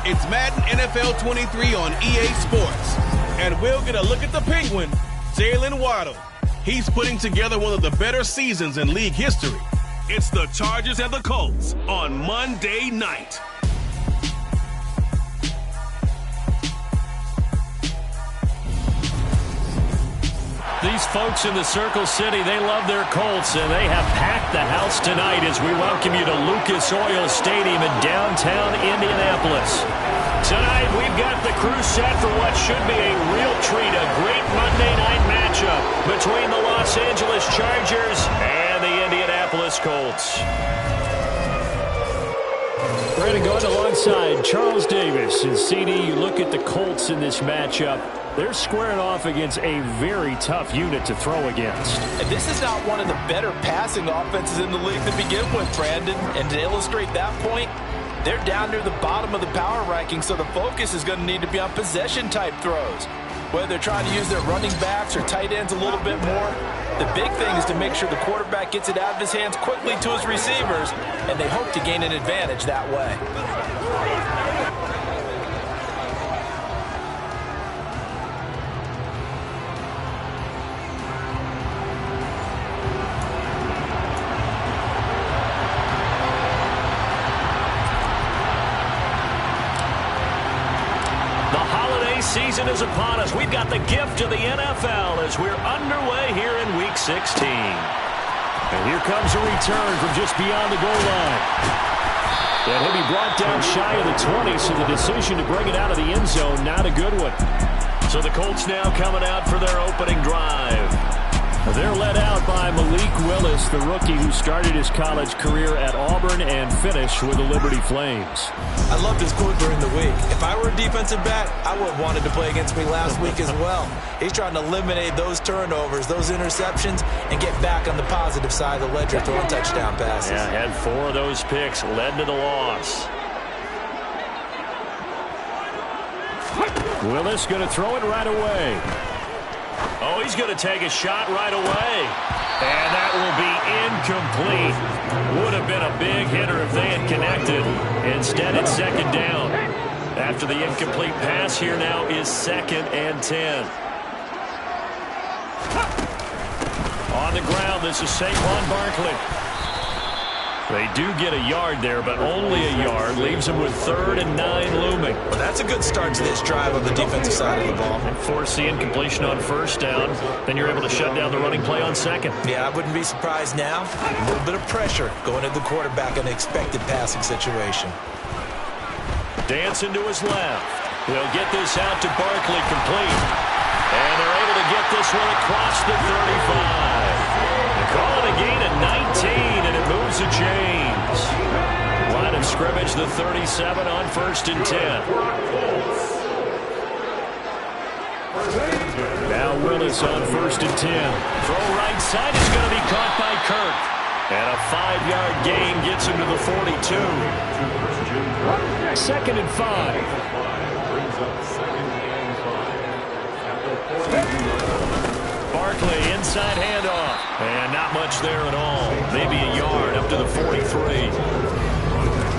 It's Madden NFL 23 on EA Sports. And we'll get a look at the Penguin, Jalen Waddle. He's putting together one of the better seasons in league history. It's the Chargers and the Colts on Monday night. These folks in the Circle City, they love their Colts, and they have packed the house tonight as we welcome you to Lucas Oil Stadium in downtown Indianapolis. Tonight, we've got the crew set for what should be a real treat, a great Monday night matchup between the Los Angeles Chargers and the Indianapolis Colts. Brandon going alongside Charles Davis and CD. You look at the Colts in this matchup. They're squaring off against a very tough unit to throw against. And this is not one of the better passing offenses in the league to begin with, Brandon. And to illustrate that point, they're down near the bottom of the power ranking, so the focus is going to need to be on possession-type throws. Whether they're trying to use their running backs or tight ends a little bit more, the big thing is to make sure the quarterback gets it out of his hands quickly to his receivers, and they hope to gain an advantage that way. Season is upon us. We've got the gift of the NFL as we're underway here in Week 16. And here comes a return from just beyond the goal line. And he'll be brought down shy of the 20, so the decision to bring it out of the end zone, not a good one. So the Colts now coming out for their opening drive. They're led out by Malik Willis, the rookie who started his college career at Auburn and finished with the Liberty Flames. I loved his quote during the week. If I were a defensive back, I would have wanted to play against me last week as well. He's trying to eliminate those turnovers, those interceptions, and get back on the positive side of the ledger throwing touchdown passes. Yeah, had 4 of those picks, led to the loss. Willis going to throw it right away. Oh, he's going to take a shot right away. And that will be incomplete. Would have been a big hitter if they had connected. Instead, it's second down. After the incomplete pass, here now is 2nd and 10. On the ground, this is Saquon Barkley. They do get a yard there, but only a yard. Leaves them with 3rd and 9 looming. Well, that's a good start to this drive on the defensive side of the ball. Force the incompletion on 1st down. Then you're able to shut down the running play on 2nd. Yeah, I wouldn't be surprised now. A little bit of pressure going at the quarterback in an expected passing situation. Dancing to his left. They'll get this out to Barkley complete. And they're able to get this one across the 35. They call it a gain of 19, and it moves the chains. Line of scrimmage, the 37 on 1st and 10. Now Willis on 1st and 10. Throw right side is going to be caught by Kirk. And a 5-yard gain gets him to the 42. 2nd and 5. Barkley, inside handoff. And not much there at all. Maybe a yard up to the 43.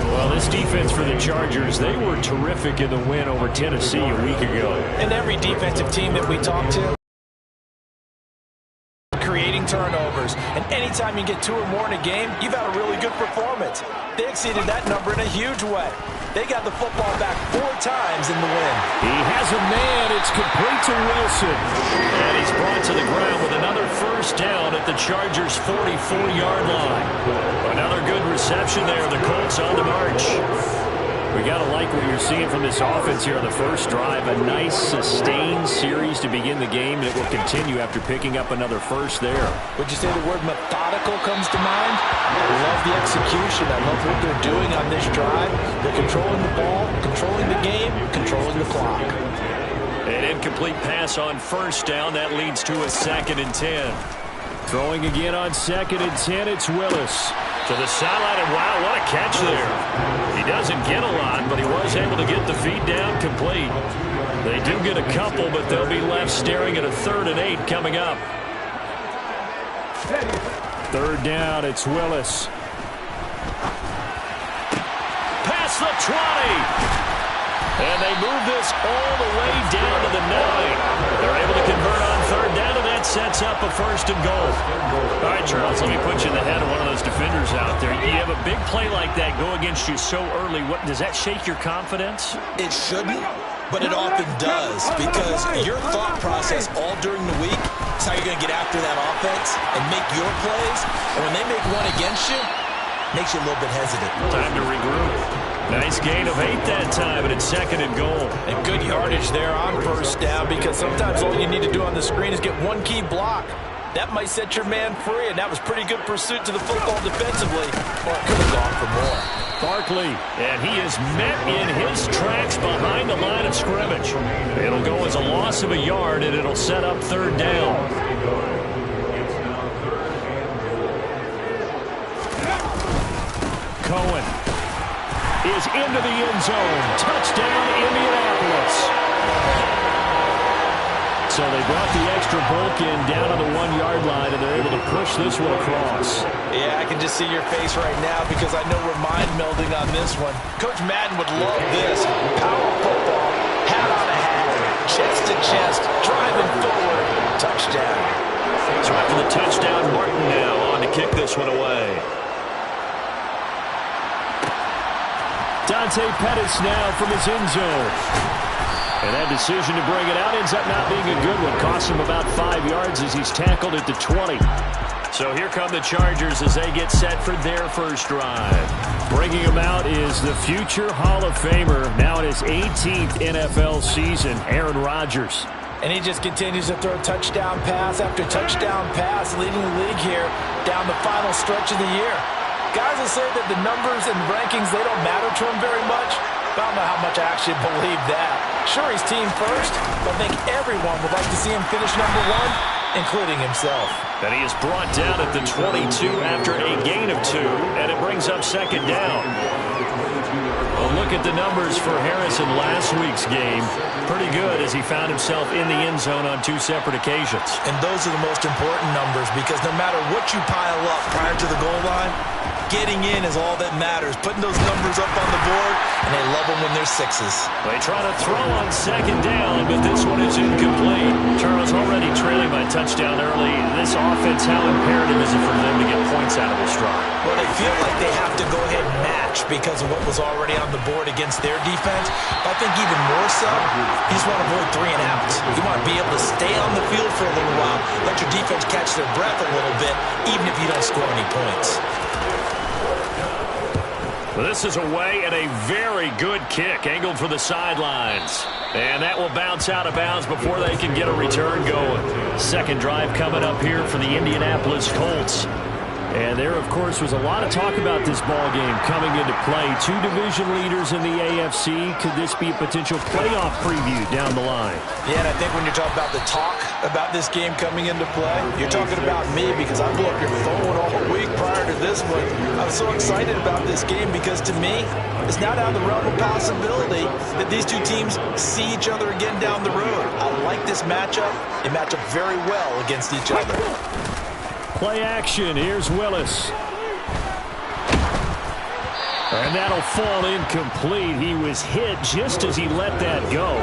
Well, this defense for the Chargers, they were terrific in the win over Tennessee a week ago. And every defensive team that we talk to, creating turnovers. And anytime you get 2 or more in a game, you've had a really good performance. They exceeded that number in a huge way. They got the football back 4 times in the win. He has a man. It's complete to Wilson. And he's brought to the ground with another 1st down at the Chargers' 44-yard line. Another good reception there. The Colts on the march. We got to like what you're seeing from this offense here on the first drive. A nice, sustained series to begin the game, and it will continue after picking up another first there. Would you say the word methodical comes to mind? I love the execution. I love what they're doing on this drive. They're controlling the ball, controlling the game, controlling the clock. An incomplete pass on 1st down. That leads to a 2nd and 10. Throwing again on 2nd and 10, it's Willis. To the sideline, and wow, what a catch there. He doesn't get a lot, but he was able to get the feed down complete. They do get a couple, but they'll be left staring at a 3rd and 8 coming up. 3rd down, it's Willis. Past the 20. And they move this all the way down to the 9. They're able to convert on third down, and that sets up a 1st and goal. All right, Charles, let me put you in the head of one of those defenders out there. You have a big play like that go against you so early. Does that shake your confidence? It shouldn't, but it often does, because your thought process all during the week is how you're going to get after that offense and make your plays. And when they make one against you, it makes you a little bit hesitant. Time to regroup. Nice gain of 8 that time, and it's 2nd and goal. And good yardage there on 1st down, because sometimes all you need to do on the screen is get one key block. That might set your man free, and that was pretty good pursuit to the football defensively. Or it could have gone for more. Barkley, and he is met in his tracks behind the line of scrimmage. It'll go as a loss of a yard, and it'll set up 3rd down. Cohen is into the end zone. Touchdown, Indianapolis. So they brought the extra bulk in down on the 1-yard line, and they're able to push this one across. Yeah, I can just see your face right now, because I know we're mind melding on this one. Coach Madden would love this. Power football, hat on a hat, chest to chest, driving forward, touchdown. So after the touchdown, Martin now on to kick this one away. Dante Pettis now from his end zone. And that decision to bring it out ends up not being a good one. Costs him about 5 yards as he's tackled at the 20. So here come the Chargers as they get set for their first drive. Bringing him out is the future Hall of Famer, now in his 18th NFL season, Aaron Rodgers. And he just continues to throw touchdown pass after touchdown pass, leading the league here down the final stretch of the year. Guys will say that the numbers and rankings, they don't matter to him very much. But I don't know how much I actually believe that. Sure, he's team first, but I think everyone would like to see him finish number 1, including himself. And he is brought down at the 22 after a gain of 2, and it brings up 2nd down. Well, look at the numbers for Harris in last week's game. Pretty good as he found himself in the end zone on 2 separate occasions. And those are the most important numbers, because no matter what you pile up prior to the goal line, getting in is all that matters. Putting those numbers up on the board, and they love them when they're 6s. They try to throw on 2nd down, but this one is incomplete. Charles already trailing by touchdown early. This offense, how imperative is it for them to get points out of this drive? Well, they feel like they have to go ahead and match because of what was already on the board against their defense. But I think even more so, you just want to avoid 3 and outs. You want to be able to stay on the field for a little while, let your defense catch their breath a little bit, even if you don't score any points. Well, this is away and a very good kick, angled for the sidelines. And that will bounce out of bounds before they can get a return going. 2nd drive coming up here for the Indianapolis Colts. And there, of course, was a lot of talk about this ball game coming into play. 2 division leaders in the AFC. Could this be a potential playoff preview down the line? Yeah, and I think when you're talking about the talk about this game coming into play, you're talking about me, because I blew up your phone all week prior to this one. I was so excited about this game because, to me, it's now down the realm of possibility that these 2 teams see each other again down the road. I like this matchup. They match up very well against each other. Play action. Here's Willis. And that'll fall incomplete. He was hit just as he let that go.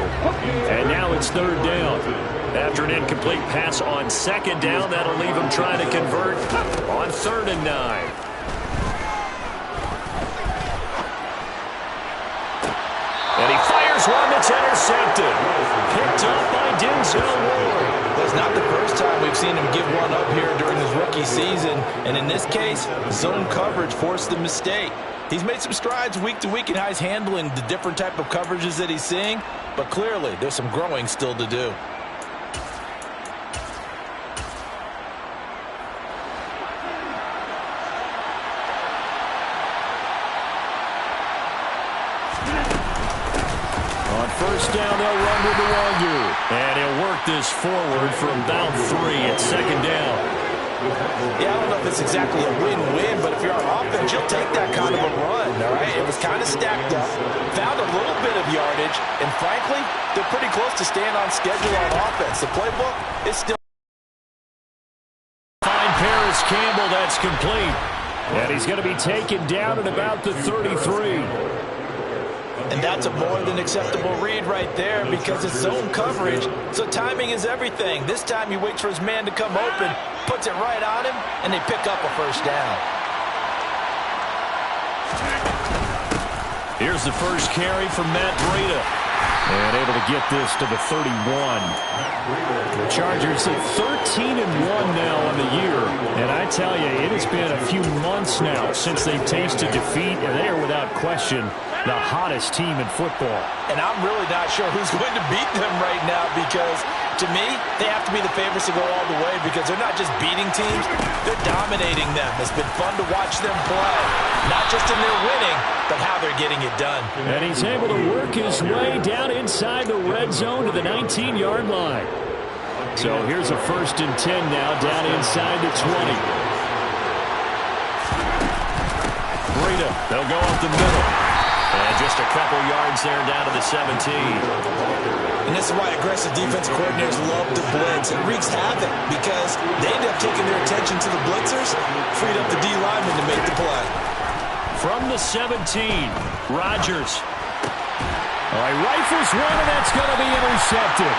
And now it's 3rd down. After an incomplete pass on 2nd down, that'll leave him trying to convert on 3rd and 9. And he fires one that's intercepted. Picked up by Denzel Ward. Well, it's not the first time we've seen him give one up here during his rookie season. And in this case, zone coverage forced the mistake. He's made some strides week to week in how he's handling the different type of coverages that he's seeing. But clearly, there's some growing still to do. On 1st down, they'll run with the Wongu. And he'll work this forward for about 3 at 2nd down. Yeah, I don't know if it's exactly a win-win, but if you're on offense, you'll take that kind of a run, all right? It was kind of stacked up, found a little bit of yardage, and frankly, they're pretty close to staying on schedule on offense. The playbook is still... Find Paris Campbell, that's complete. And he's going to be taken down at about the 33. And that's a more than acceptable read right there because it's zone coverage, so timing is everything. This time he waits for his man to come open, puts it right on him, and they pick up a first down. Here's the first carry from Matt Breida. And able to get this to the 31. The Chargers at 13-1 now on the year. And I tell you, it has been a few months now since they've tasted defeat, and they are without question the hottest team in football. And I'm really not sure who's going to beat them right now because, to me, they have to be the favorites to go all the way because they're not just beating teams, they're dominating them. It's been fun to watch them play, not just in their winning, but how they're getting it done. And he's able to work his way down inside the red zone to the 19-yard line. So here's a 1st and 10 now down inside the 20. Breida, they'll go up the middle. And just a couple yards there down to the 17. And this is why aggressive defense coordinators love to blitz. It wreaks havoc because they end up taking their attention to the blitzers, freed up the D lineman to make the play. From the 17, Rodgers. All right, rifles one, and that's going to be intercepted.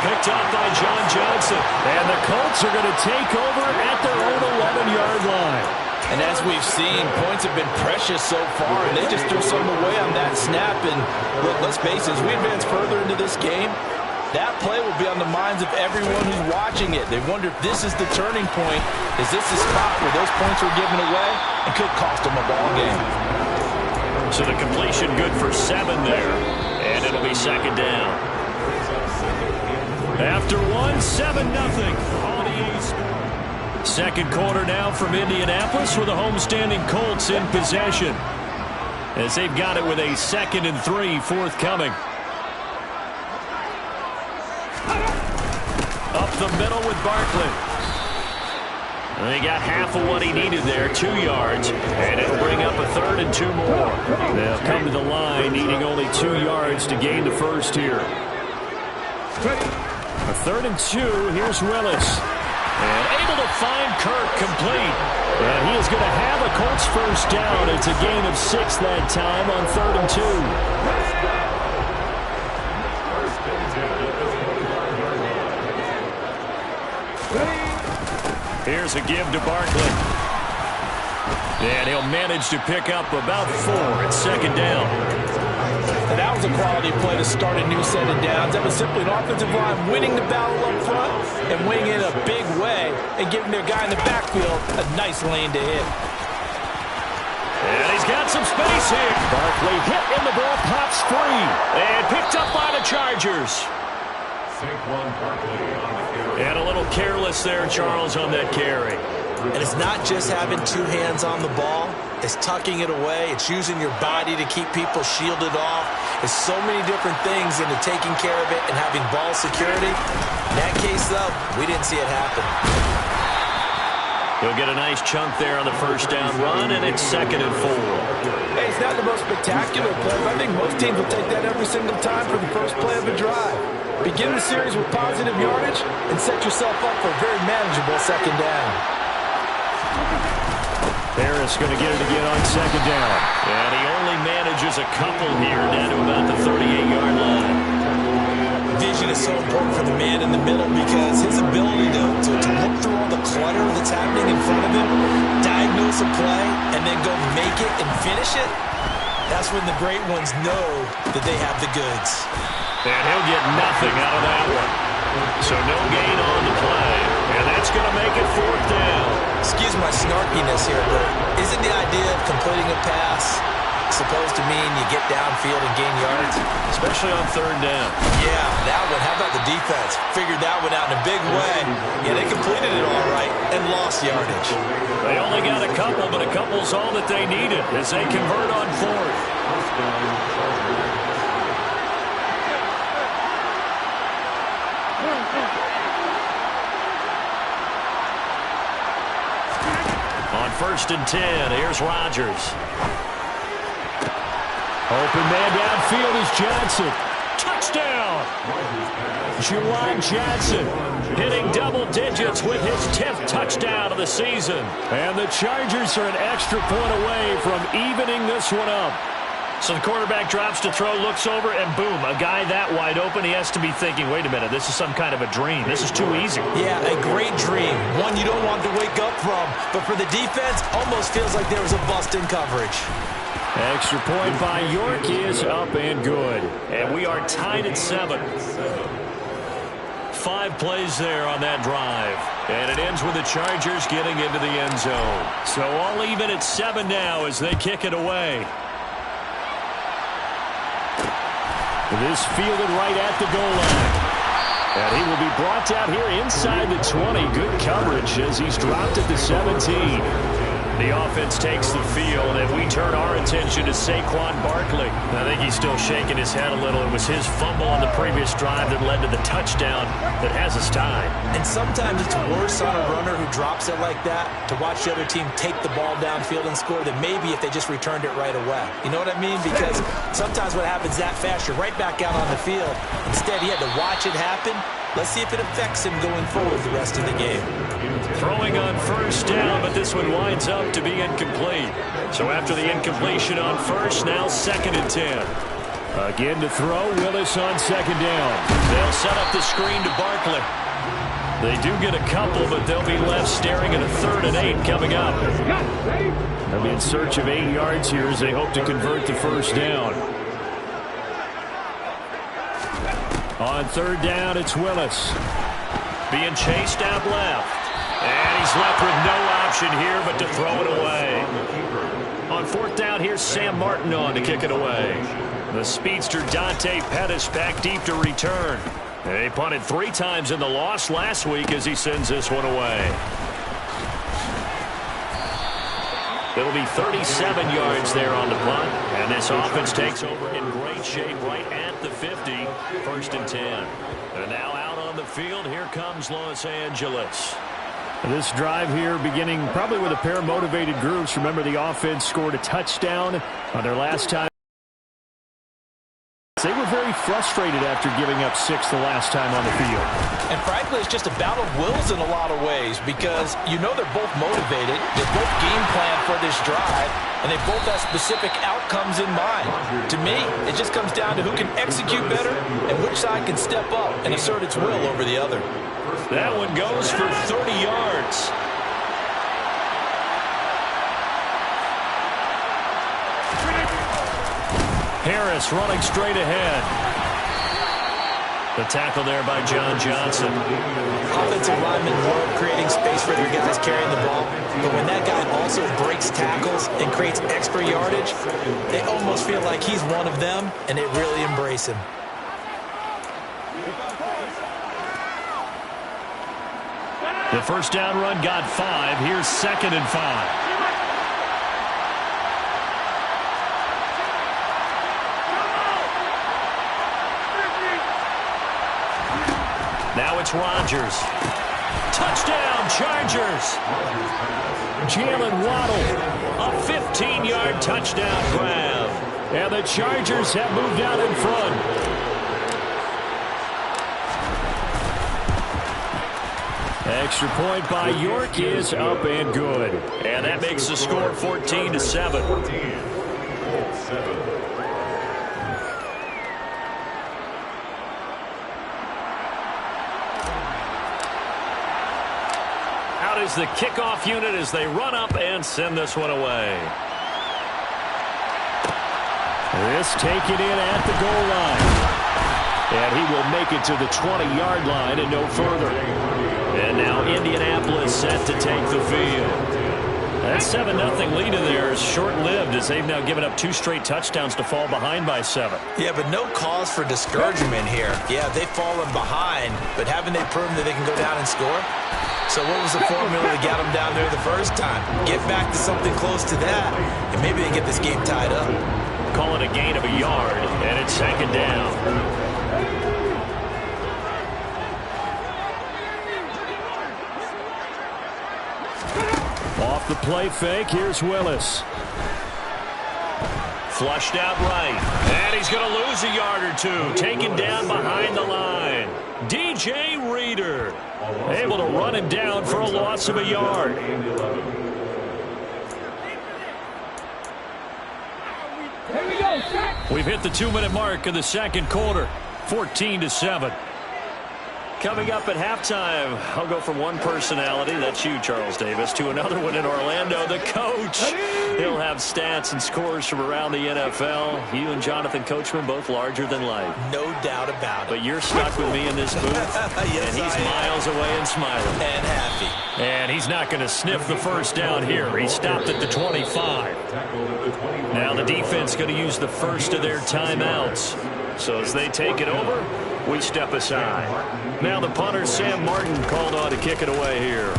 Picked up by John Johnson. And the Colts are going to take over at their own 11-yard line. And as we've seen, points have been precious so far, and they just threw some away on that snap. And look, let's face it, as we advance further into this game, that play will be on the minds of everyone who's watching it. They wonder if this is the turning point. Is this the spot where those points were given away and could cost them a ball game? So the completion good for 7 there, and it'll be 2nd down. After 7-0 on the East. Second quarter now from Indianapolis with the homestanding Colts in possession as they've got it with a 2nd and 3 forthcoming. Up the middle with Barkley. They got half of what he needed there, 2 yards, and it'll bring up a 3rd and 2 more. They'll come to the line needing only 2 yards to gain the first here. A 3rd and 2, here's Willis. And able to find Kirk complete. And he is going to have a Colts first down. It's a gain of 6 that time on 3rd and 2. Here's a give to Barkley. And he'll manage to pick up about 4 at 2nd down. And that was a quality play to start a new set of downs. That was simply an offensive line winning the battle up front and winning it a big way and giving their guy in the backfield a nice lane to hit. And he's got some space here. Barkley hit in the ball, pops free, and picked up by the Chargers. And a little careless there, Charles, on that carry. And it's not just having 2 hands on the ball. It's tucking it away. It's using your body to keep people shielded off. It's so many different things into taking care of it and having ball security. In that case, though, we didn't see it happen. He'll get a nice chunk there on the first down run, and it's 2nd and 4. Hey, it's not the most spectacular play, but I think most teams will take that every single time for the first play of a drive. Begin the series with positive yardage and set yourself up for a very manageable 2nd down. Harris going to get it again on 2nd down. And he only manages a couple here down to about the 38-yard line. Vision is so important for the man in the middle because his ability to look through all the clutter that's happening in front of him, diagnose a play, and then go make it and finish it, that's when the great ones know that they have the goods. And he'll get nothing out of that one. So no gain on the play. And that's going to make it 4th down. Excuse my snarkiness here, but isn't the idea of completing a pass supposed to mean you get downfield and gain yards? Especially on 3rd down. Yeah, that one. How about the defense? Figured that one out in a big way. Yeah, they completed it all right and lost yardage. They only got a couple, but a couple's all that they needed as they convert on 4th. On 1st and 10, here's Rodgers. Open man downfield is Johnson. Touchdown! Juwan Johnson hitting double digits with his 10th touchdown of the season. And the Chargers are an extra point away from evening this one up. So the quarterback drops to throw, looks over, and boom, a guy that wide open, he has to be thinking, wait a minute, this is some kind of a dream. This is too easy. Yeah, a great dream. One you don't want to wake up from. But for the defense, almost feels like there was a bust in coverage. Extra point by York is up and good. And we are tied at 7. 5 plays there on that drive. And it ends with the Chargers getting into the end zone. So all even at 7 now as they kick it away. This fielded right at the goal line. And he will be brought down here inside the 20. Good coverage as he's dropped at the 17. The offense takes the field, and we turn our attention to Saquon Barkley. I think he's still shaking his head a little. It was his fumble on the previous drive that led to the touchdown that has us tied. And sometimes it's worse on a runner who drops it like that to watch the other team take the ball downfield and score than maybe if they just returned it right away. You know what I mean? Because sometimes what happens that fast, you're right back out on the field. Instead, he had to watch it happen. Let's see if it affects him going forward the rest of the game. Throwing on first down, but this one winds up to be incomplete. So after the incompletion on first, now 2nd and 10. Again to throw, Willis on 2nd down. They'll set up the screen to Barkley. They do get a couple, but they'll be left staring at a 3rd and 8 coming up. They'll be in search of 8 yards here as they hope to convert the first down. On 3rd down, it's Willis. Being chased out left. And he's left with no option here but to throw it away. On 4th down, here's Sam Martin on to kick it away. The speedster Dante Pettis back deep to return. They punted 3 times in the loss last week as he sends this one away. It'll be 37 yards there on the punt. And this offense takes over in great shape right at the 50. 1st and 10. And now out on the field, here comes Los Angeles. This drive here beginning probably with a pair of motivated groups. Remember, the offense scored a touchdown on their last time. They were very frustrated after giving up 6 the last time on the field. And frankly, it's just a battle of wills in a lot of ways because you know they're both motivated. They both game plan for this drive, and they both have specific outcomes in mind. To me, it just comes down to who can execute better and which side can step up and assert its will over the other. That one goes for 30 yards. Harris running straight ahead. The tackle there by John Johnson. Offensive linemen love creating space for their guys carrying the ball, but when that guy also breaks tackles and creates extra yardage, they almost feel like he's one of them, and they really embrace him. The first down run got 5. Here's 2nd and 5. Now it's Rodgers. Touchdown, Chargers. Jalen Waddle, a 15-yard touchdown grab. And the Chargers have moved out in front. Extra point by York is up and good. And that makes the score 14-7. Out is the kickoff unit as they run up and send this one away. This taken in at the goal line. And he will make it to the 20-yard line and no further. And now Indianapolis set to take the field. That 7-0 lead in there is short-lived as they've now given up 2 straight touchdowns to fall behind by 7. Yeah, but no cause for discouragement here. Yeah, they've fallen behind, but haven't they proven that they can go down and score? So what was the formula to get them down there the first time? Get back to something close to that, and maybe they get this game tied up. Call it a gain of a yard, and it's 2nd down. Off the play fake, here's Willis. Flushed out right. And he's going to lose a yard or 2. Taken down behind the line. DJ Reader able to run him down for a loss of a yard. Here we go. We've hit the 2-minute mark in the second quarter. 14-7. Coming up at halftime, I'll go from one personality, that's you, Charles Davis, to another one in Orlando, the coach. He'll have stats and scores from around the NFL. You and Jonathan Coachman both larger than life. No doubt about it. But you're stuck with me in this booth, yes, and he's miles away and smiling. And happy. And he's not going to sniff the first down here. He stopped at the 25. Now the defense going to use the first of their timeouts. So as they take it over, we step aside. Now the punter, Sam Martin, called on to kick it away here.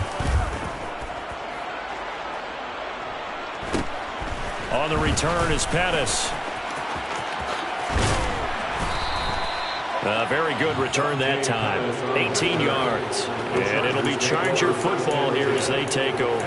On the return is Pettis. A very good return that time. 18 yards. And it'll be Charger football here as they take over.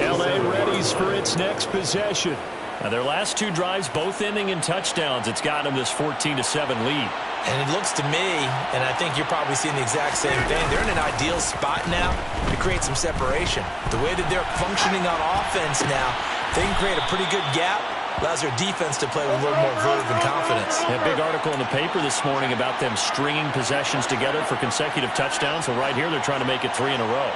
L.A. readies for its next possession. Now their last two drives, both ending in touchdowns. It's gotten them this 14-7 lead. And it looks to me, and I think you're probably seeing the exact same thing, they're in an ideal spot now to create some separation. The way that they're functioning on offense now, they can create a pretty good gap. Allows their defense to play with a little more verve and confidence. A big article in the paper this morning about them stringing possessions together for consecutive touchdowns. So right here, they're trying to make it 3 in a row.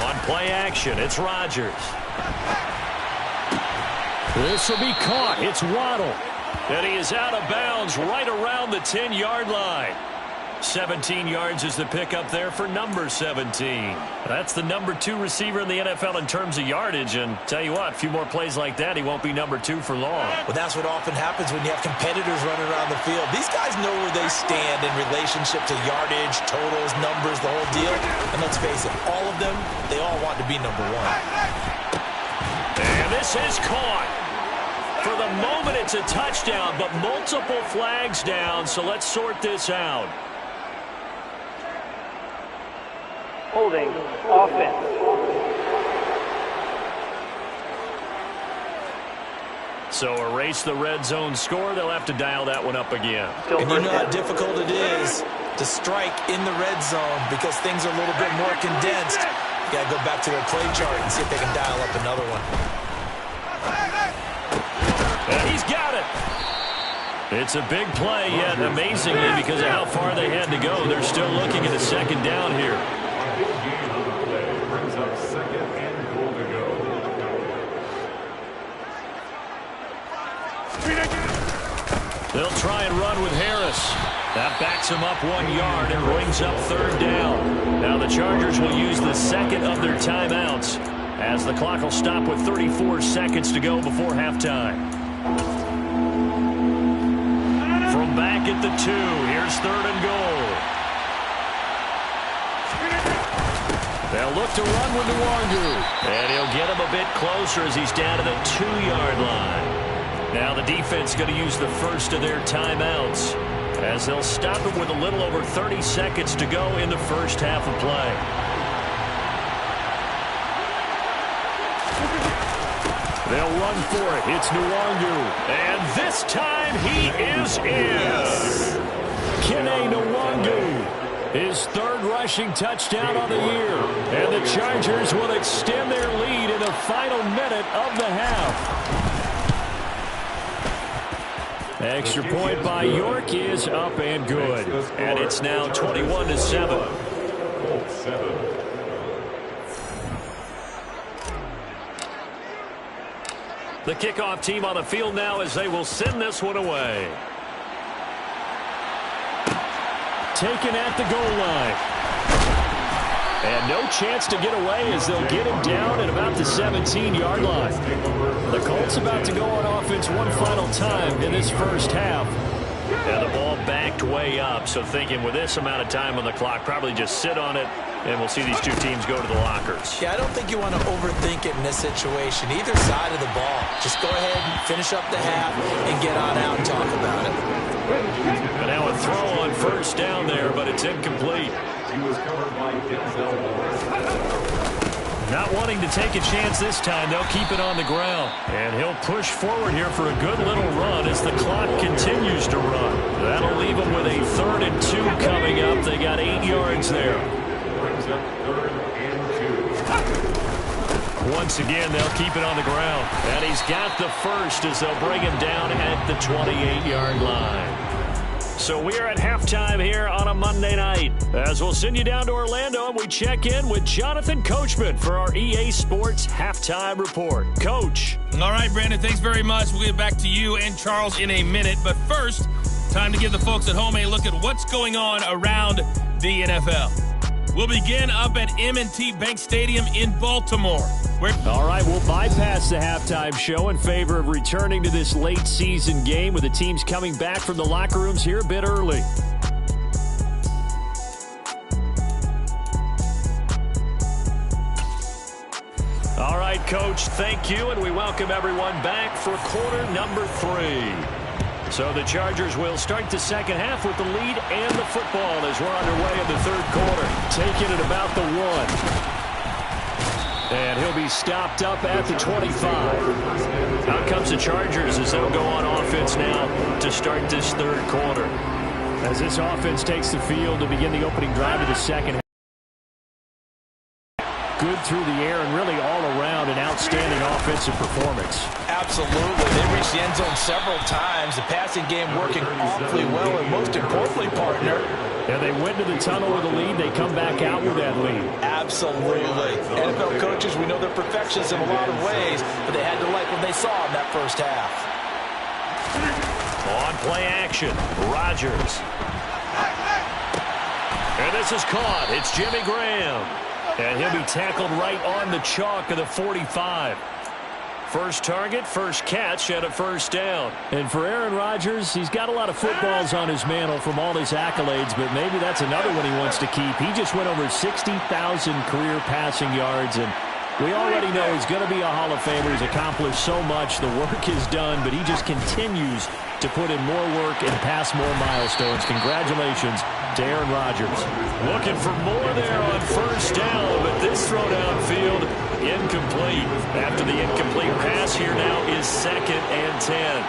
On play action, it's Rodgers. This will be caught. It's Waddle. And he is out of bounds right around the 10-yard line. 17 yards is the pickup there for number 17. That's the number 2 receiver in the NFL in terms of yardage. And tell you what, a few more plays like that, he won't be number 2 for long. Well, that's what often happens when you have competitors running around the field. These guys know where they stand in relationship to yardage, totals, numbers, the whole deal. And let's face it, all of them, they all want to be number 1. And this is caught. For the moment, it's a touchdown, but multiple flags down, so let's sort this out. Holding offense. So erase the red zone score. They'll have to dial that one up again. And you know how difficult it is to strike in the red zone because things are a little bit more condensed. You got to go back to their play chart and see if they can dial up another one. And he's got it. It's a big play, yet amazingly, because of how far they had to go, they're still looking at a second down here. Brings up second and goal to go. They'll try and run with Harris. That backs him up 1 yard and brings up third down. Now the Chargers will use the second of their timeouts as the clock will stop with 34 seconds to go before halftime. From back at the 2, here's third and goal. They'll look to run with Nwangu. And he'll get him a bit closer as he's down to the 2-yard line. Now the defense going to use the first of their timeouts as they'll stop it with a little over 30 seconds to go in the first half of play. They'll run for it. It's Nwangu. And this time he is in. Kene Nwangu. His third rushing touchdown on the year. And the Chargers will extend their lead in the final minute of the half. Extra point by York is up and good. And it's now 21-7. The kickoff team on the field now as they will send this one away. Taken at the goal line. And no chance to get away as they'll get him down at about the 17-yard line. The Colts about to go on offense one final time in this first half. And the ball backed way up, so thinking with this amount of time on the clock, probably just sit on it, and we'll see these two teams go to the lockers. Yeah, I don't think you want to overthink it in this situation. Either side of the ball. Just go ahead and finish up the half and get on out and talk about it. And now a throw on first down there, but it's incomplete. He was covered by Not wanting to take a chance this time, they'll keep it on the ground. And he'll push forward here for a good little run as the clock continues to run. That'll leave them with a 3rd and 2 coming up. They got 8 yards there. Brings up 3rd and 2. Once again, they'll keep it on the ground. And he's got the first as they'll bring him down at the 28-yard line. So we are at halftime here on a Monday night, as we'll send you down to Orlando and we check in with Jonathan Coachman for our EA Sports Halftime Report. Coach. All right, Brandon, thanks very much. We'll get back to you and Charles in a minute. But first, time to give the folks at home a look at what's going on around the NFL. We'll begin up at M&T Bank Stadium in Baltimore. All right, we'll bypass the halftime show in favor of returning to this late season game with the teams coming back from the locker rooms here a bit early. All right, Coach, thank you, and we welcome everyone back for quarter number 3. So the Chargers will start the second half with the lead and the football as we're underway in the third quarter. Taking it about the 1. And he'll be stopped up at the 25. Out comes the Chargers as they'll go on offense now to start this third quarter. As this offense takes the field to begin the opening drive of the second half. Good through the air and really all around an outstanding offensive performance. Absolutely. They reached the end zone several times. The passing game working awfully well, and most importantly, partner. And they went to the tunnel with a lead. They come back out with that lead. Absolutely. NFL coaches, we know they're perfectionists in a lot of ways, but they had to like what they saw in that first half. On play action, Rodgers. And this is caught. It's Jimmy Graham. And he'll be tackled right on the chalk of the 45. First target, first catch, and a first down. And for Aaron Rodgers, he's got a lot of footballs on his mantle from all his accolades, but maybe that's another one he wants to keep. He just went over 60,000 career passing yards, and we already know he's going to be a Hall of Famer. He's accomplished so much. The work is done, but he just continues to put in more work and pass more milestones. Congratulations to Aaron Rodgers. Looking for more there on first down, but this throw downfield incomplete. After the incomplete pass, here now is 2nd and 10.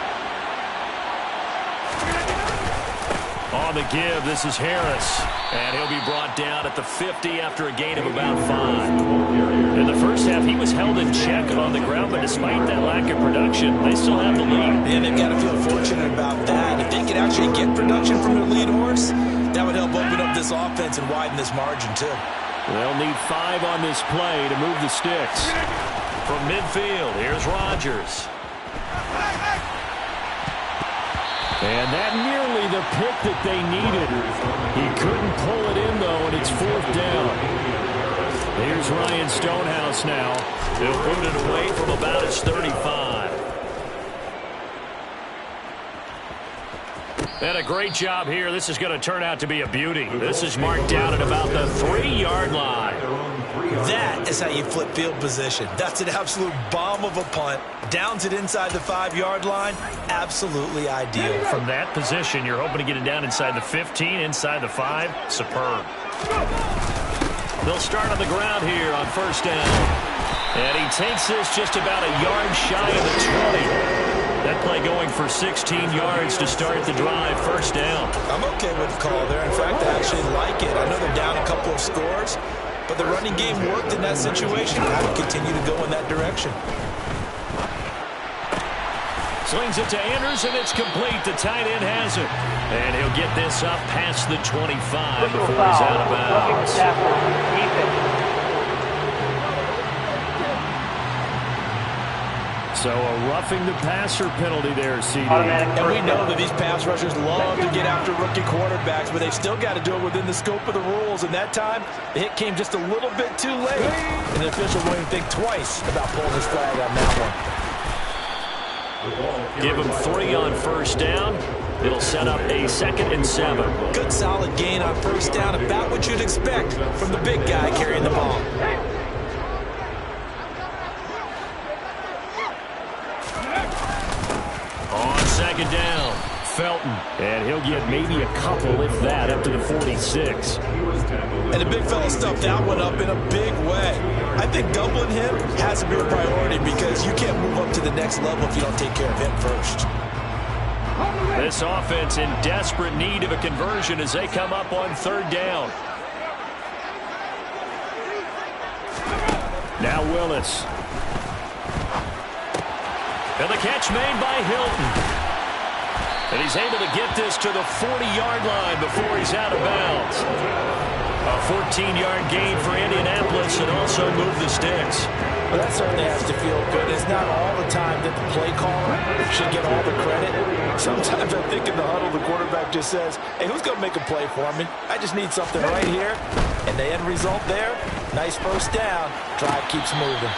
On the give, this is Harris. And he'll be brought down at the 50 after a gain of about 5. In the first half, he was held in check on the ground, but despite that lack of production, they still have the lead. And they've got to feel fortunate about that. If they can actually get production from their lead horse, that would help open up this offense and widen this margin, too. They'll need 5 on this play to move the sticks. From midfield, here's Rodgers. And that nearly the pick that they needed. He couldn't pull it in, though, and it's 4th down. Here's Ryan Stonehouse now. He'll boot it away from about his 35. And a great job here. This is going to turn out to be a beauty. This is marked down at about the 3-yard line. That is how you flip field position. That's an absolute bomb of a punt. Downs it inside the 5-yard line. Absolutely ideal. From that position, you're hoping to get it down inside the 15, inside the 5. Superb. They'll start on the ground here on first down. And he takes this just about a yard shy of the 20. That play going for 16 yards to start the drive. First down. I'm okay with the call there. In fact, I actually like it. I know they're down a couple of scores, but the running game worked in that situation. I would continue to go in that direction. Slings it to Andrews, and it's complete. The tight end has it. And he'll get this up past the 25 before he's out of bounds. So a roughing the passer penalty there, CD. And we know that these pass rushers love to get after rookie quarterbacks, but they've still got to do it within the scope of the rules. And that time, the hit came just a little bit too late. And the official won't even think twice about pulling his flag on that one. Give him 3 on first down. It'll set up a 2nd and 7. Good solid gain on first down, about what you'd expect from the big guy carrying the ball. On 2nd down, Felton. And he'll get maybe a couple, if that, up to the 46. And the big fella stuffed that one up in a big way. I think doubling him has to be a priority because you can't move up to the next level if you don't take care of him first. This offense in desperate need of a conversion as they come up on 3rd down. Now Willis. And the catch made by Hilton. And he's able to get this to the 40-yard line before he's out of bounds. A 14-yard gain for Indianapolis and also move the sticks. Well, that certainly has to feel good. It's not all the time that the play caller should get all the credit. Sometimes I think in the huddle, the quarterback just says, hey, who's going to make a play for me? I just need something right here. And the end result there, nice first down. Drive keeps moving.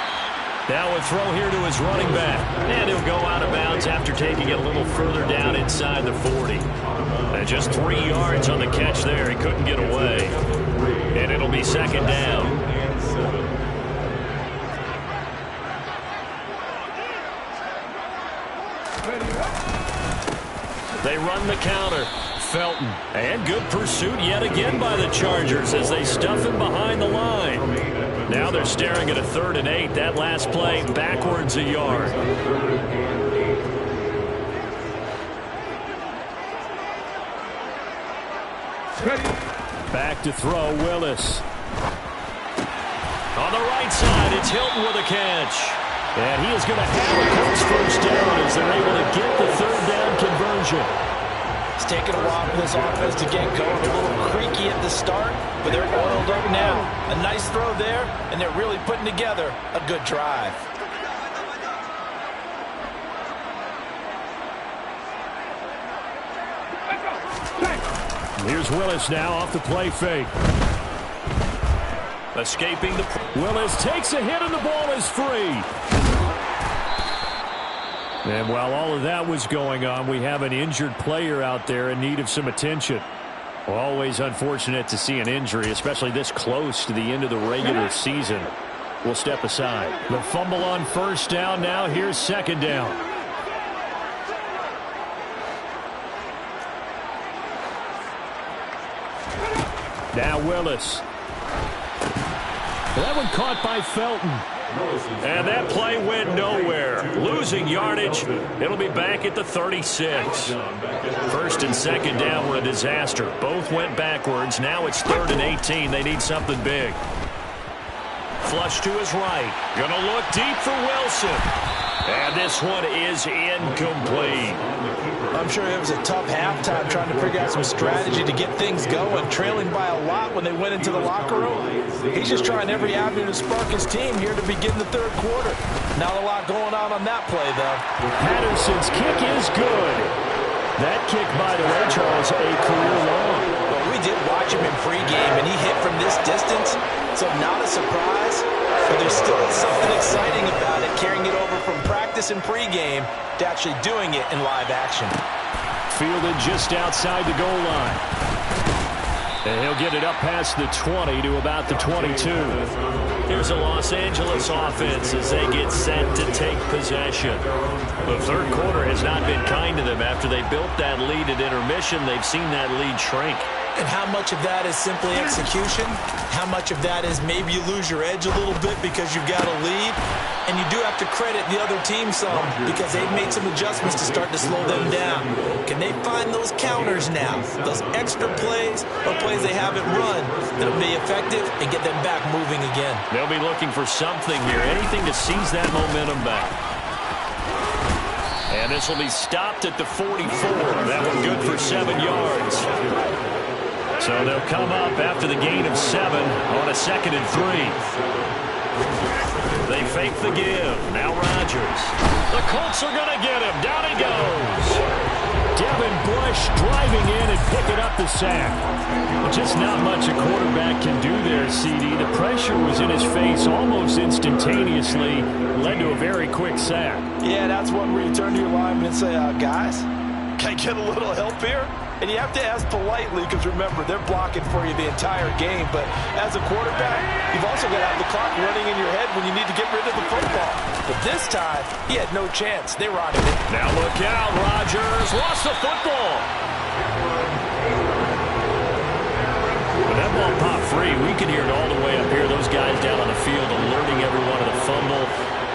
Now a throw here to his running back. And he'll go out of bounds after taking it a little further down inside the 40. And just 3 yards on the catch there. He couldn't get away. And it'll be second down. They run the counter. Felton. And good pursuit yet again by the Chargers as they stuff him behind the line. Now they're staring at a 3rd and 8. That last play backwards a yard. Back to throw, Willis. On the right side, it's Hilton with a catch. And he is going to have a Colts first down as they're able to get the 3rd down conversion. It's taken a while for this offense to get going. A little creaky at the start, but they're oiled up now. A nice throw there, and they're really putting together a good drive. Here's Willis now off the play fake. Escaping the... Willis takes a hit and the ball is free. And while all of that was going on, we have an injured player out there in need of some attention. Always unfortunate to see an injury, especially this close to the end of the regular season. We'll step aside. The fumble on first down now. Here's second down. Now Willis. That one caught by Felton. And that play went nowhere. Losing yardage. It'll be back at the 36. First and second down were a disaster. Both went backwards. Now it's 3rd and 18. They need something big. Flush to his right. Gonna look deep for Wilson. And this one is incomplete. I'm sure it was a tough halftime trying to figure out some strategy to get things going, trailing by a lot when they went into the locker room. He's just trying every avenue to spark his team here to begin the 3rd quarter. Not a lot going on that play, though. Patterson's kick is good. That kick, by the way, Charles, a career long. Well, we did watch him in pregame, and he hit from this distance, so not a surprise. But there's still something exciting about it, carrying it over from practice and pregame to actually doing it in live action. Fielded just outside the goal line. And he'll get it up past the 20 to about the 22. Here's a Los Angeles offense as they get set to take possession. The 3rd quarter has not been kind to them. After they built that lead at intermission, they've seen that lead shrink. And how much of that is simply execution? How much of that is maybe you lose your edge a little bit because you've got a lead? And you do have to credit the other team some because they've made some adjustments to start to slow them down. Can they find those counters now? Those extra plays or plays they haven't run that'll be effective and get them back moving again? They'll be looking for something here, anything to seize that momentum back. And this will be stopped at the 44. That one good for 7 yards. So they'll come up after the gain of 7 on a 2nd and 3. They fake the give. Now Rodgers. The Colts are going to get him. Down he goes. Devin Bush driving in and picking up the sack. Just not much a quarterback can do there, CD. The pressure was in his face almost instantaneously. Led to a very quick sack. Yeah, that's one where you turn to your lineman and say, guys, can I get a little help here? And you have to ask politely because, remember, they're blocking for you the entire game. But as a quarterback, you've also got to have the clock running in your head when you need to get rid of the football. But this time, he had no chance. They were on him. Now look out. Rodgers lost the football. When that ball popped free, we can hear it all the way up here. Those guys down on the field alerting everyone of the fumble.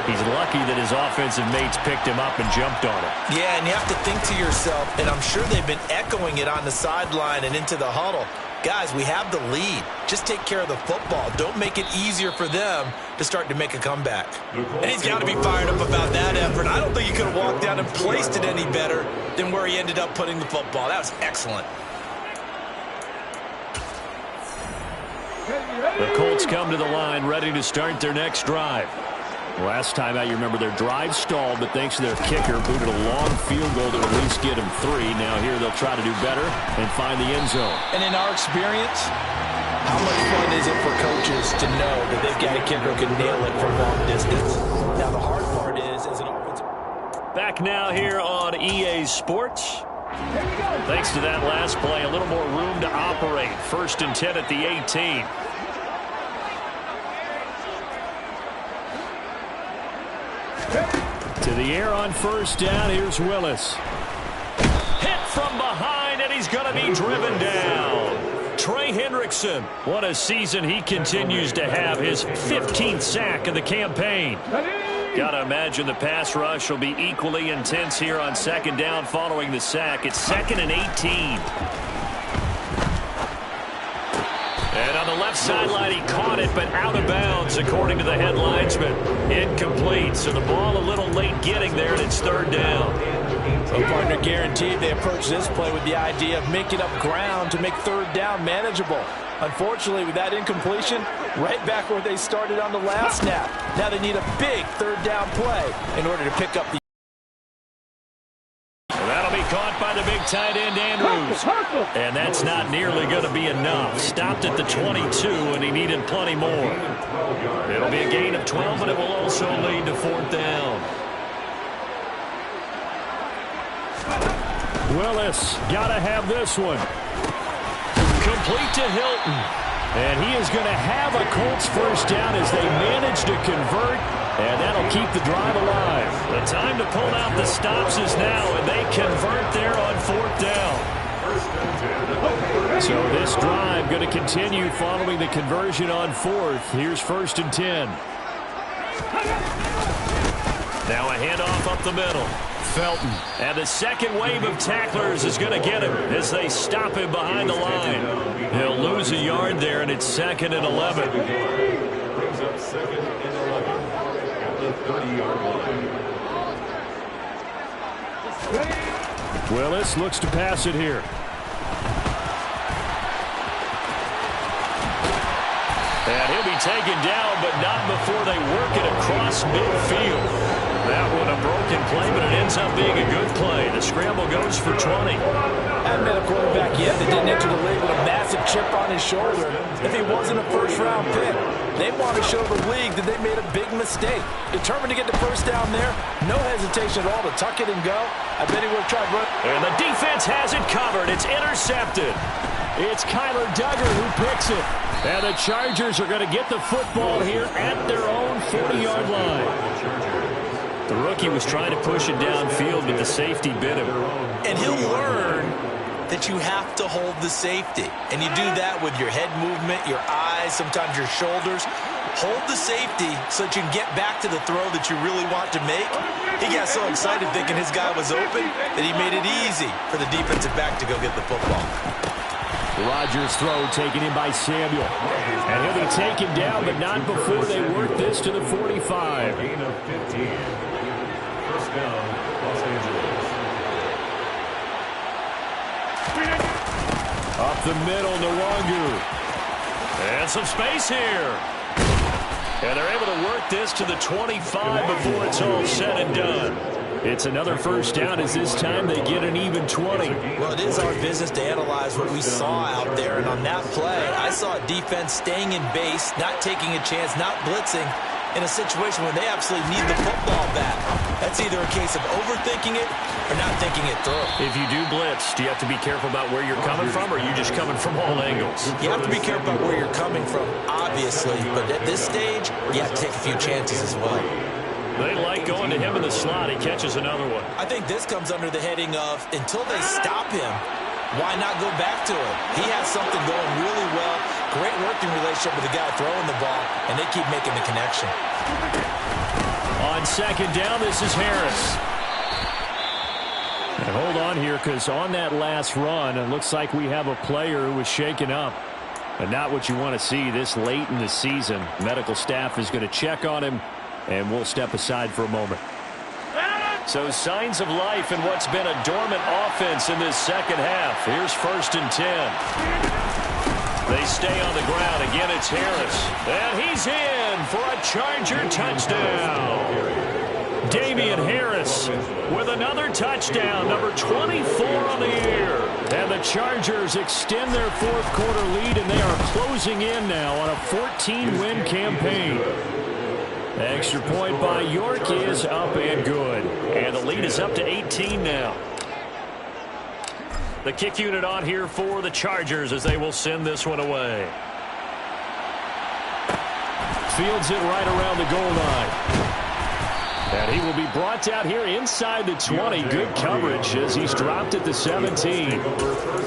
He's lucky that his offensive mates picked him up and jumped on him. Yeah, and you have to think to yourself, and I'm sure they've been echoing it on the sideline and into the huddle. Guys, we have the lead. just take care of the football. Don't make it easier for them to start to make a comeback. And he's got to be fired up about that effort. I don't think he could have walked down and placed it any better than where he ended up putting the football. That was excellent. The Colts come to the line ready to start their next drive. Last time out, you remember their drive stalled, but thanks to their kicker, booted a long field goal to at least get them 3. Now here they'll try to do better and find the end zone. And in our experience, how much fun is it for coaches to know that they've got a kicker who can nail it from long distance? Now the hard part is, as an offensive... Back now here on EA Sports. Thanks to that last play, a little more room to operate. 1st and 10 at the 18. To the air on 1st down. Here's Willis. Hit from behind, and he's going to be driven down. Trey Hendrickson. What a season he continues to have. His 15th sack of the campaign. Got to imagine the pass rush will be equally intense here on 2nd down following the sack. It's 2nd and 18. And on the left sideline, he caught it, but out of bounds, according to the head linesman. Incomplete, so the ball a little late getting there, and it's 3rd down. So partner guaranteed they approach this play with the idea of making up ground to make 3rd down manageable. Unfortunately, with that incompletion, right back where they started on the last snap. Now they need a big 3rd down play in order to pick up the... That'll be caught by the big tight end, Andrews. And that's not nearly going to be enough. Stopped at the 22, and he needed plenty more. It'll be a gain of 12, but it will also lead to 4th down. Willis, got to have this one. Complete to Hilton. And he is going to have a Colts 1st down as they manage to convert. And that'll keep the drive alive. The time to pull out the stops is now, and they convert there on 4th down. So this drive going to continue following the conversion on 4th. Here's 1st and 10. Now a handoff up the middle. Felton. And the second wave of tacklers is going to get him as they stop him behind the line. He'll lose a yard there, and it's 2nd and 11. Brings up 2nd and 11 at the 30-yard line. Willis looks to pass it here. And he'll be taken down, but not before they work it across midfield. That one a broken play, but it ends up being a good play. The scramble goes for 20. Haven't been a quarterback yet that didn't enter the league with a massive chip on his shoulder. If he wasn't a 1st-round pick, they want to show the league that they made a big mistake. Determined to get the 1st down there, no hesitation at all to tuck it and go. I bet he would have tried running. And the defense has it covered. It's intercepted. It's Kyler Duggar who picks it. And the Chargers are going to get the football here at their own 40-yard line. The rookie was trying to push it downfield, but the safety bit him. And he'll learn that you have to hold the safety. And you do that with your head movement, your eyes, sometimes your shoulders. Hold the safety so that you can get back to the throw that you really want to make. He got so excited thinking his guy was open that he made it easy for the defensive back to go get the football. Rodgers' throw taken in by Samuel. And he'll be taken down, but not before they work this to the 45. Gain of 15. 1st down, Los Angeles. Up the middle, Nwangu. And some space here. And they're able to work this to the 25 before it's all said and done. It's another 1st down as this time they get an even 20. Well, it is our business to analyze what we saw out there. And on that play, I saw a defense staying in base, not taking a chance, not blitzing in a situation where they absolutely need the football back. That's either a case of overthinking it or not thinking it through. If you do blitz, do you have to be careful about where you're coming from, or are you just coming from all angles? You have to be careful about where you're coming from, obviously. But at this stage, you have to take a few chances as well. They like going to him in the slot. He catches another one. I think this comes under the heading of, until they stop him, why not go back to him? He has something going really well. Great working relationship with the guy throwing the ball, and they keep making the connection. On 2nd down, this is Harris. And hold on here, because on that last run, it looks like we have a player who was shaken up. But not what you want to see this late in the season. Medical staff is going to check on him, and we'll step aside for a moment. So signs of life in what's been a dormant offense in this second half. Here's 1st and 10. They stay on the ground. Again, it's Harris. And he's in for a Charger touchdown. Damian Harris with another touchdown, number 24 on the year. And the Chargers extend their fourth quarter lead, and they are closing in now on a 14-win campaign. Extra point by York is up and good. And the lead is up to 18 now. The kick unit on here for the Chargers as they will send this one away. Fields it right around the goal line. And he will be brought down here inside the 20. Good coverage as he's dropped at the 17.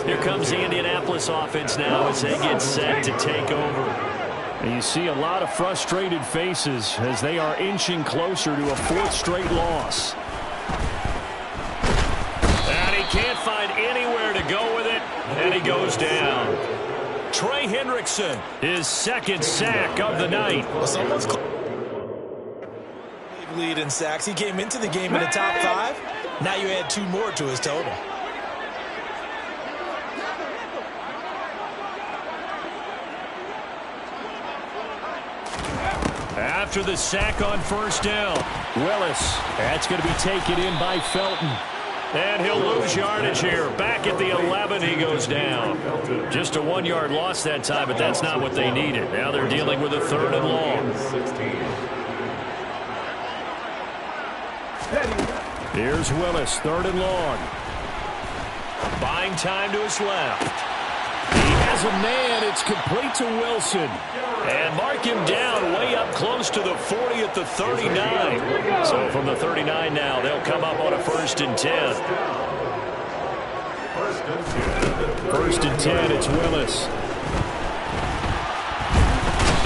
Here comes the Indianapolis offense now as they get set to take over. And you see a lot of frustrated faces as they are inching closer to a 4th straight loss. And he can't find anywhere to go with it, and he goes down. Trey Hendrickson, his 2nd sack of the night. Lead in sacks. He came into the game in the top 5. Now you add 2 more to his total. After the sack on 1st down, Willis. That's going to be taken in by Felton. And he'll lose yardage here. Back at the 11, he goes down. Just a 1-yard loss that time, but that's not what they needed. Now they're dealing with a 3rd and long. Here's Willis, 3rd and long. Buying time to his left. He has a man. It's complete to Wilson. And mark him down way up close to the 40 at the 39. So from the 39 now, they'll come up on a 1st and 10. 1st and 10, it's Willis.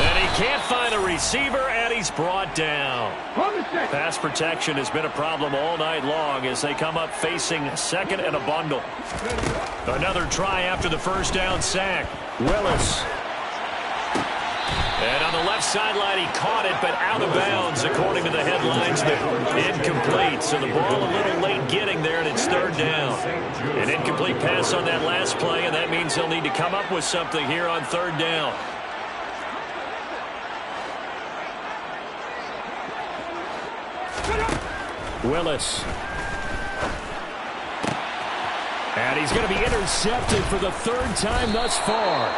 And he can't find a receiver, and he's brought down. Pass protection has been a problem all night long as they come up facing 2nd and a bundle. Another try after the 1st down sack. Willis. And on the left sideline, he caught it, but out of bounds, according to the headlines. Incomplete, so the ball a little late getting there, and it's 3rd down. An incomplete pass on that last play, and that means they'll need to come up with something here on 3rd down. Willis. And he's going to be intercepted for the 3rd time thus far.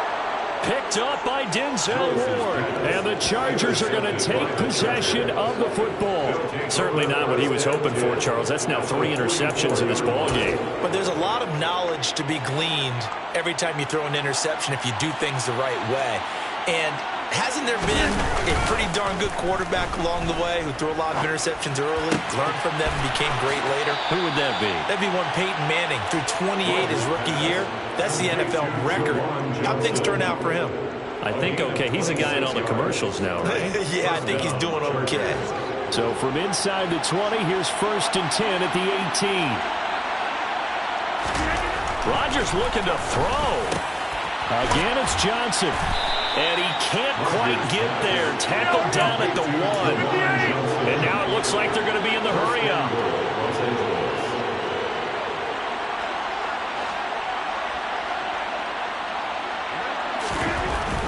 Picked up by Denzel Ward. And the Chargers are going to take possession of the football. Certainly not what he was hoping for, Charles. That's now 3 interceptions in this ball game. But there's a lot of knowledge to be gleaned every time you throw an interception if you do things the right way. And hasn't there been a pretty darn good quarterback along the way who threw a lot of interceptions early, learned from them, and became great later? Who would that be? That'd be one Peyton Manning. Threw 28 his rookie year. That's the NFL record. How'd things turn out for him? I think okay. He's a guy in all the commercials now, right? Yeah, I think he's doing okay. So from inside the 20, here's 1st and 10 at the 18. Rodgers looking to throw. Again, it's Johnson. And he can't quite get there. Tackled down at the 1. And now it looks like they're going to be in the hurry-up.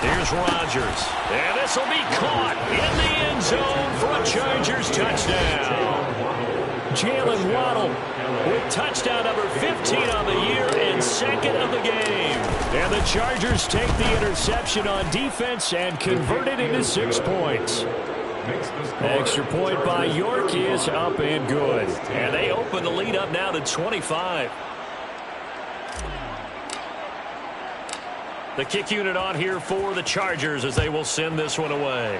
Here's Rodgers. And this will be caught in the end zone for a Chargers touchdown. Jalen Waddle with touchdown number 15 on the year and 2nd of the game. And the Chargers take the interception on defense and convert it into 6 points. Extra point by York is up and good. And they open the lead up now to 25. The kick unit on here for the Chargers as they will send this one away.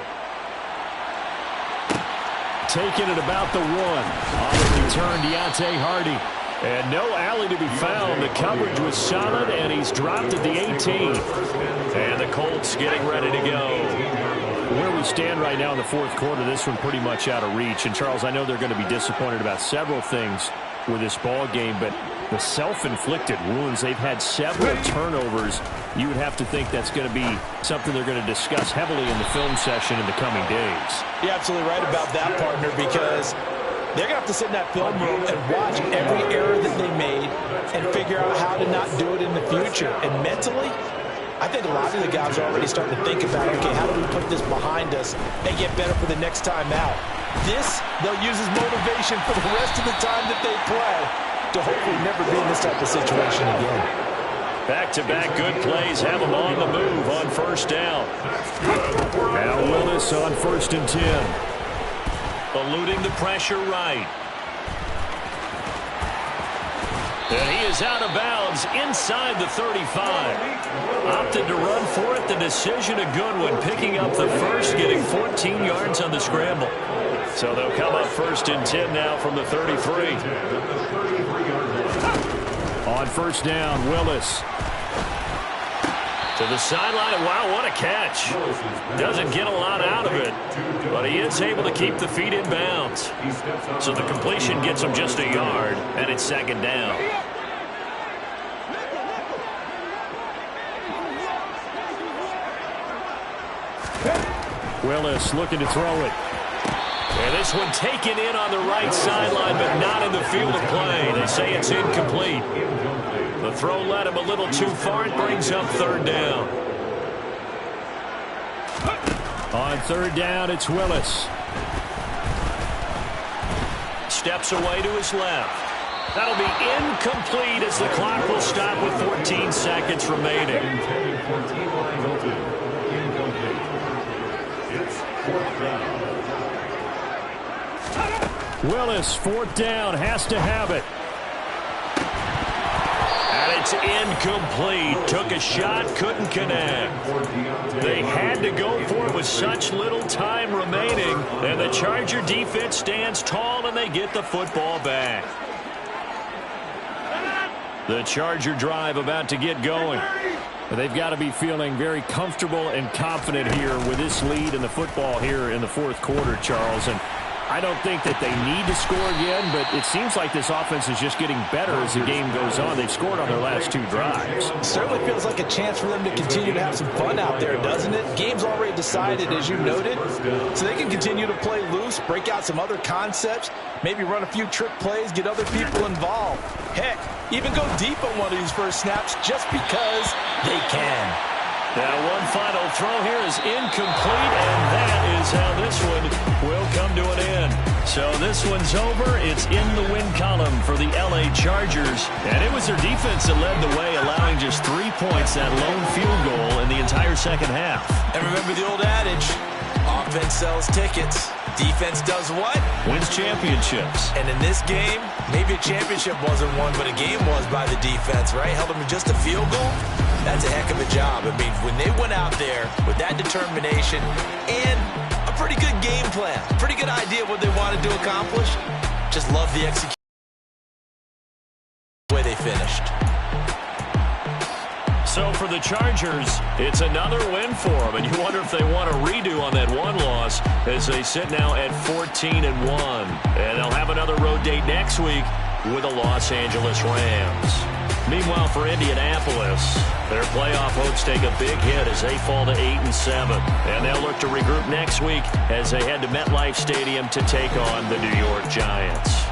Taken at about the 1. On the return, Deontay Hardy. And no alley to be found. The coverage was solid, and he's dropped at the 18. And the Colts getting ready to go. Where we stand right now in the 4th quarter, this one pretty much out of reach. And, Charles, I know they're going to be disappointed about several things. with this ball game, but the self-inflicted wounds, they've had several turnovers. You would have to think that's going to be something they're going to discuss heavily in the film session in the coming days. You're absolutely right about that, partner, because they're going to have to sit in that film room and watch every error that they made and figure out how to not do it in the future. And mentally, I think a lot of the guys are already starting to think about, okay, how do we put this behind us and get better for the next time out? This, they'll use as motivation for the rest of the time that they play to hopefully never be in this type of situation again. Back-to-back good plays have them on the move on first down. Now Willis on 1st and 10. Eluding the pressure right. And he is out of bounds inside the 35. Opted to run for it. The decision a good one. Picking up the first, getting 14 yards on the scramble. So they'll come up 1st and 10 now from the 33. On first down, Willis. To the sideline. Wow, what a catch. Doesn't get a lot out of it, but he is able to keep the feet in bounds. So the completion gets him just a yard, and it's 2nd down. Willis looking to throw it. And this one taken in on the right sideline, but not in the field of play. They say it's incomplete. The throw led him a little too far. It brings up 3rd down. On 3rd down, it's Willis. Steps away to his left. That'll be incomplete as the clock will stop with 14 seconds remaining. Willis, 4th down, has to have it. And it's incomplete. Took a shot, couldn't connect. They had to go for it with such little time remaining. And the Charger defense stands tall, and they get the football back. The Charger drive about to get going. They've got to be feeling very comfortable and confident here with this lead in the football here in the 4th quarter, Charles. And I don't think that they need to score again, but it seems like this offense is just getting better as the game goes on. They've scored on their last 2 drives. It certainly feels like a chance for them to continue to have some fun out there, doesn't it? Game's already decided, as you noted, so they can continue to play loose, break out some other concepts, maybe run a few trick plays, get other people involved. Heck, even go deep on one of these first snaps just because they can. Now one final throw here is incomplete, and that is how this one will come to an end. So this one's over. It's in the win column for the LA Chargers. And it was their defense that led the way, allowing just 3 points, that lone field goal in the entire second half. And remember the old adage, offense sells tickets. Defense does what? Wins championships. And in this game, maybe a championship wasn't won, but a game was by the defense, right? Held them to just a field goal. That's a heck of a job. I mean, when they went out there with that determination and a pretty good game plan, pretty good idea of what they wanted to accomplish, just love the execution, the way they finished. So for the Chargers, it's another win for them, and you wonder if they want a redo on that one loss as they sit now at 14-1. And they'll have another road date next week with the Los Angeles Rams. Meanwhile, for Indianapolis, their playoff hopes take a big hit as they fall to 8-7. And they'll look to regroup next week as they head to MetLife Stadium to take on the New York Giants.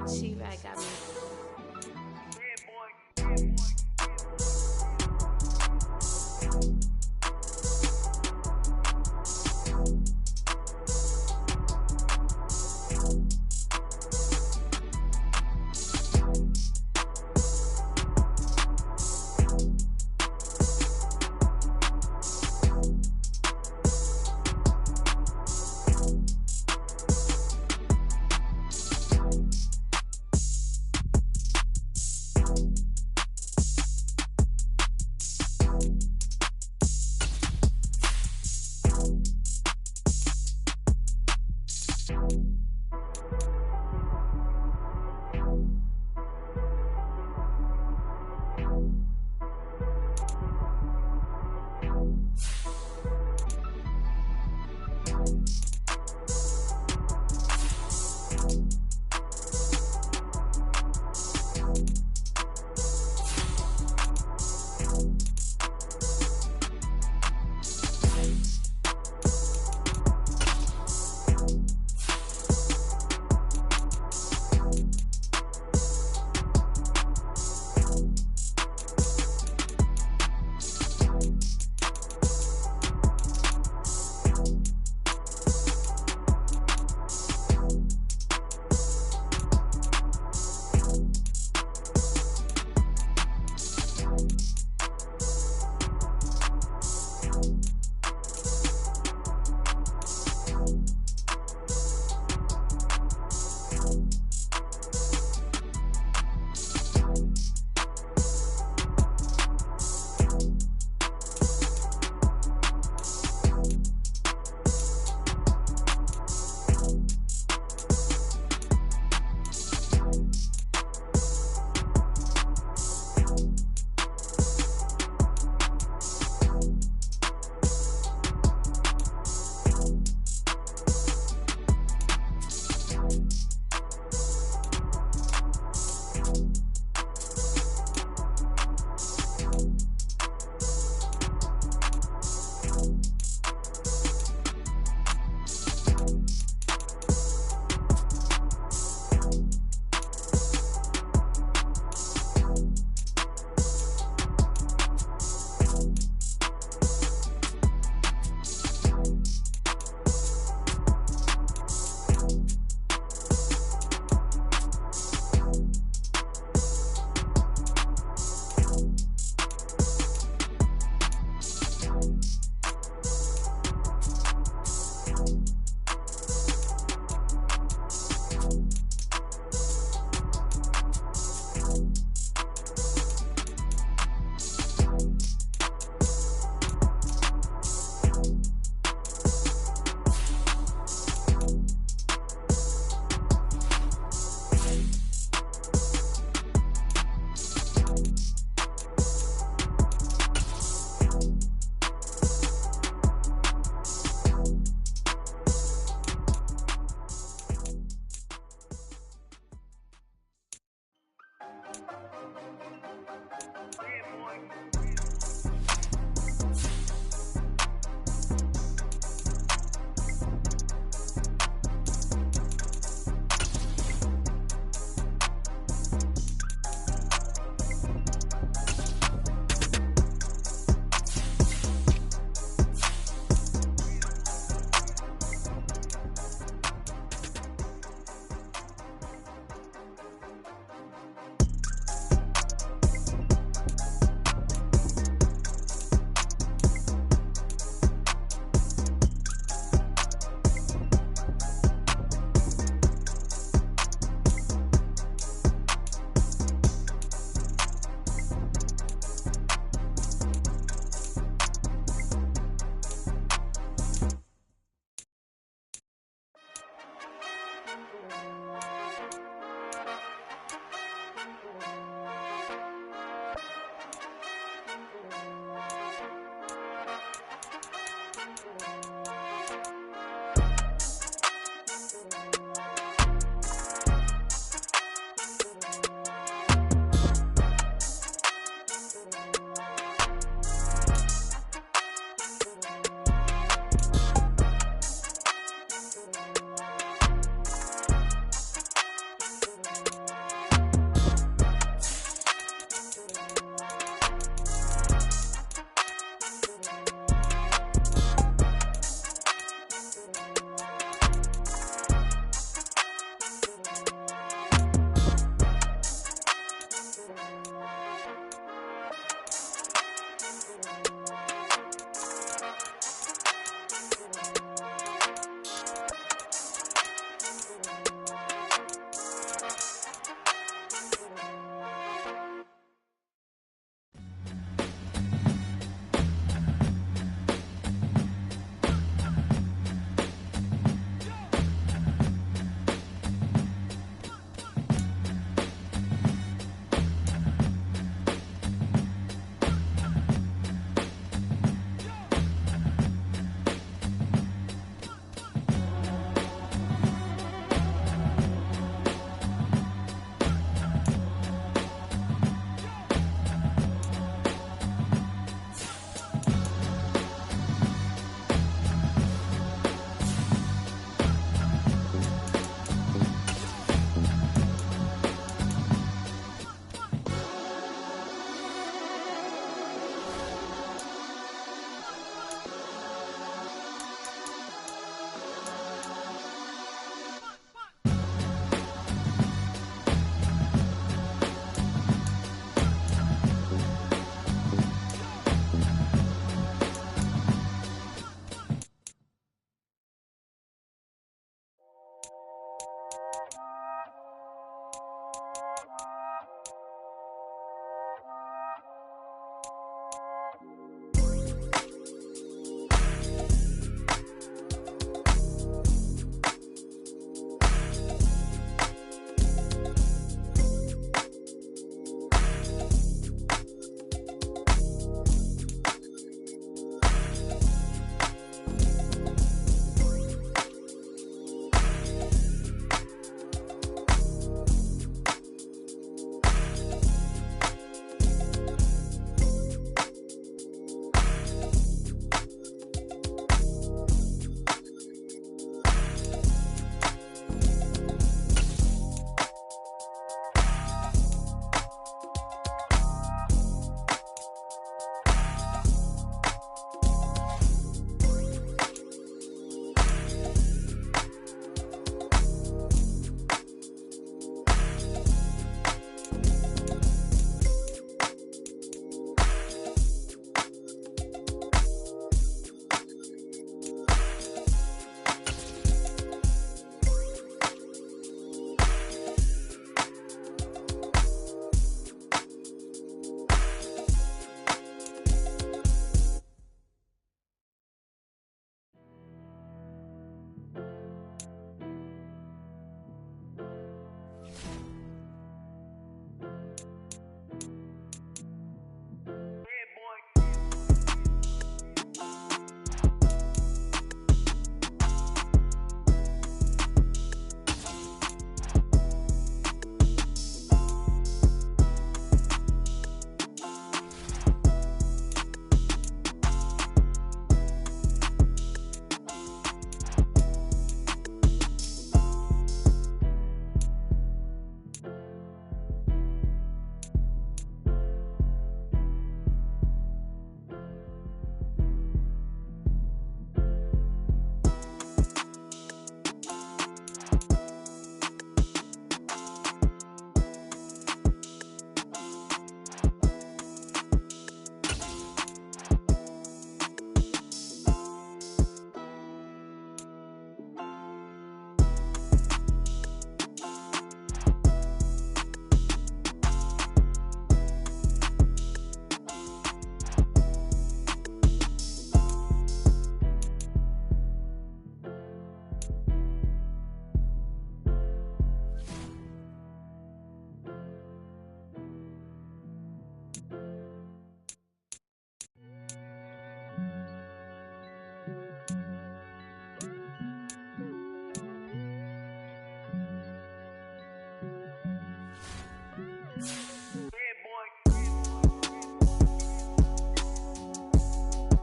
T-Rack got me